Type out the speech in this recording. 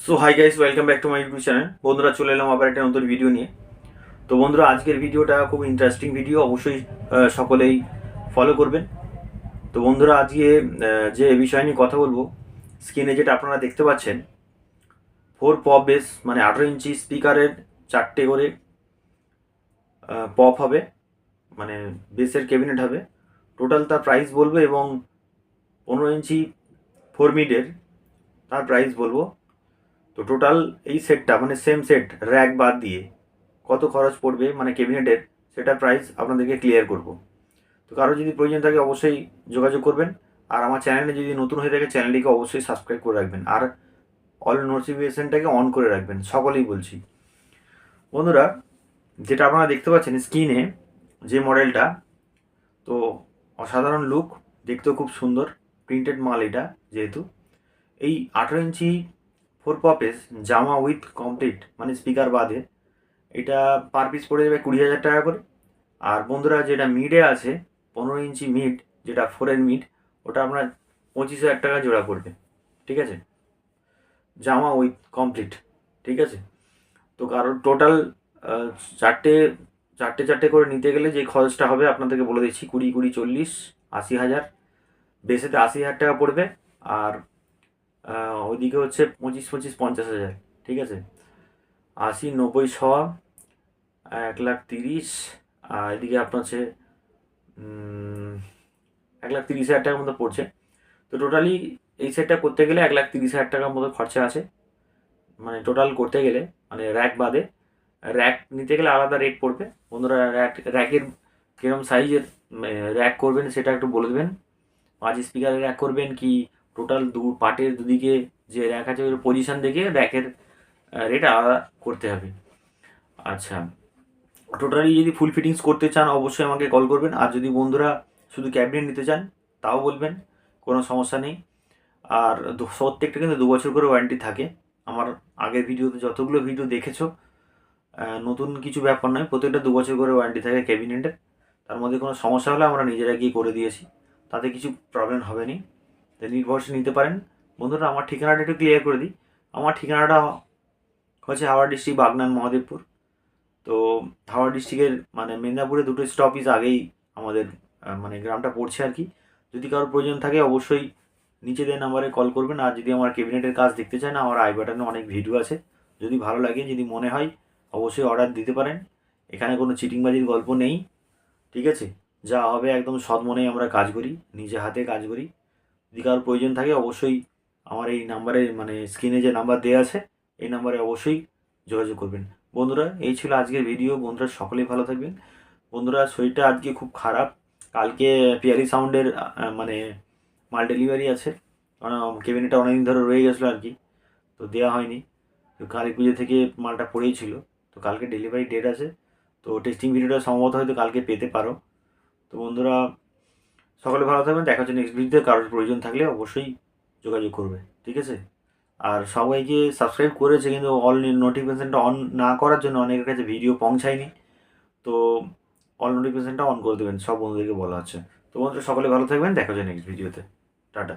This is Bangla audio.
So hi guys, welcome back to my YouTube channel. বন্ধুরা, চলে এলাম আবার একটা নতুন ভিডিও নিয়ে। তো বন্ধুরা, আজকের ভিডিওটা খুব ইন্টারেস্টিং ভিডিও, অবশ্যই সকলেই ফলো করবেন। তো বন্ধুরা, আজকে যে বিষয় নিয়ে কথা বলবো, স্ক্রিনে যেটা আপনারা দেখতে পাচ্ছেন, 4 পপ বেস মানে 18 ইঞ্চি স্পিকারের 4টে করে পপ হবে, মানে বেসের ক্যাবিনেট হবে। টোটাল তার প্রাইস বলবো এবং 15 ইঞ্চি 4 মিডের তার প্রাইস বলবো। তো টোটাল এই সেটটা মানে সেম সেট র্যাক বাদ দিয়ে কত খরচ পড়বে মানে ক্যাবিনেটের, সেটা প্রাইস আপনাদেরকে ক্লিয়ার করব। তো কারো যদি প্রয়োজন থাকে অবশ্যই যোগাযোগ করবেন। আর আমার চ্যানেলে যদি নতুন হয়ে থাকে চ্যানেলটিকে অবশ্যই সাবস্ক্রাইব করে রাখবেন আর অল নোটিফিকেশনটাকে অন করে রাখবেন, সকলেই বলছি। বন্ধুরা, যেটা আপনারা দেখতে পাচ্ছেন স্ক্রিনে, যে মডেলটা, তো অসাধারণ লুক, দেখতেও খুব সুন্দর, প্রিন্টেড মাল এটা। যেহেতু এই 18 ইঞ্চি 4 পপেস জামা উইথ কমপ্লিট মানে স্পিকার বাদে, এটা পার পিস পড়ে যাবে 20,000 টাকা করে। আর বন্ধুরা, যেটা মিডে আছে 15 ইঞ্চি মিড, যেটা 4-এর মিড, ওটা আপনার 25,000 টাকা জোড়া পড়বে। ঠিক আছে, জামা উইথ কমপ্লিট। ঠিক আছে, তো কারণ টোটাল চারটে চারটে চারটে করে নিতে গেলে যে খরচটা হবে আপনাদেরকে বলে দিচ্ছি, 20, 20, 40, 80,000। বেসেতে 80,000 টাকা পড়বে। আর ওইদিকে হচ্ছে 25, 25, 50,000। ঠিক আছে, 80, 90, 100, 1,30,000। আর এদিকে আপনার হচ্ছে 1,30,000 টাকার মতো পড়ছে। তো টোটালি এই সেটটা করতে গেলে 1,30,000 টাকার মতো খরচা আছে, মানে টোটাল করতে গেলে, মানে র্যাক বাদে। র্যাক নিতে গেলে আলাদা রেট পড়বে। বন্ধুরা, র্যাকের কিরম সাইজের র্যাক করবেন সেটা একটু বলে দেবেন। 5 স্পিকারের র্যাক করবেন কি টোটাল পার্টের দুদিকে যে র্যাক আছে ওই পজিশন দেখে র্যাকের রেট আলাদা করতে হবে। আচ্ছা, টোটালি যদি ফুল ফিটিংস করতে চান অবশ্যই আমাকে কল করবেন। আর যদি বন্ধুরা শুধু ক্যাবিনেট নিতে চান তাও বলবেন, কোনো সমস্যা নেই। আর প্রত্যেকটা কিন্তু 2 বছর করে ওয়ারেন্টি থাকে। আমার আগের ভিডিওতে যতগুলো ভিডিও দেখেছো, নতুন কিছু ব্যাপার নয়, প্রত্যেকটা 2 বছর করে ওয়ারেন্টি থাকে ক্যাবিনেটের। তার মধ্যে কোনো সমস্যা হলে আমরা নিজেরা গিয়ে করে দিয়েছি, তাতে কিছু প্রবলেম হবে না। তো নির্ভরশীল নিতে পারেন। বন্ধুরা, আমার ঠিকানাটা একটু ক্লিয়ার করে দিই। আমার ঠিকানাটা হচ্ছে হাওড়া ডিস্ট্রিক্ট, বাগনান, মহাদেবপুর। তো হাওড়া ডিস্ট্রিক্টের মানে মেদিনীপুরে 2টো স্টপেজ আগেই আমাদের মানে গ্রামটা পড়ছে আর কি। যদি কারোর প্রয়োজন থাকে অবশ্যই নিচে দেওয়া নাম্বারে কল করবেন। আর যদি আমার ক্যাবিনেটের কাজ দেখতে চান, আমার আই বাটনে অনেক ভিডিও আছে। যদি ভালো লাগে, যদি মনে হয়, অবশ্যই অর্ডার দিতে পারেন। এখানে কোনো চিটিংবাজির গল্প নেই। ঠিক আছে, যা হবে একদম সৎ মনেই আমরা কাজ করি, নিজে হাতে কাজ করি। যদি কারোর প্রয়োজন থাকে অবশ্যই আমার এই নাম্বারে মানে স্ক্রিনে যে নাম্বার দেওয়া আছে এই নাম্বারে অবশ্যই যোগাযোগ করবেন। বন্ধুরা, এই ছিল আজকের ভিডিও। বন্ধুরা, সকলেই ভালো থাকবেন। বন্ধুরা, শরীরটা আজকে খুব খারাপ। কালকে পিয়ারি সাউন্ডের মানে মাল ডেলিভারি আছে, কারণ কেবিনেটটা অনেকদিন ধরে রয়ে গেছিলো আর কি, তো দেওয়া হয়নি। তো কালী পুজো থেকে মালটা পড়েই ছিল। তো কালকে ডেলিভারি ডেট আছে। তো টেস্টিং ভিডিওটা সম্ভবত হয়তো কালকে পেতে পারো। তো বন্ধুরা, সকলে ভালো থাকবেন। দেখা হচ্ছে নেক্সট ভিডিওতে। কারোর প্রয়োজন থাকলে অবশ্যই যোগাযোগ করবে। ঠিক আছে, আর সবাইকে সাবস্ক্রাইব করেছে কিন্তু অল নোটিফিকেশানটা অন না করার জন্য অনেকের কাছে ভিডিও পৌঁছায়নি। তো অল নোটিফিকেশানটা অন করে দেবেন, সব বন্ধুদেরকে বলা হচ্ছে। তো বন্ধুরা, সকলে ভালো থাকবেন। দেখা হচ্ছে নেক্সট ভিডিওতে। টাটা।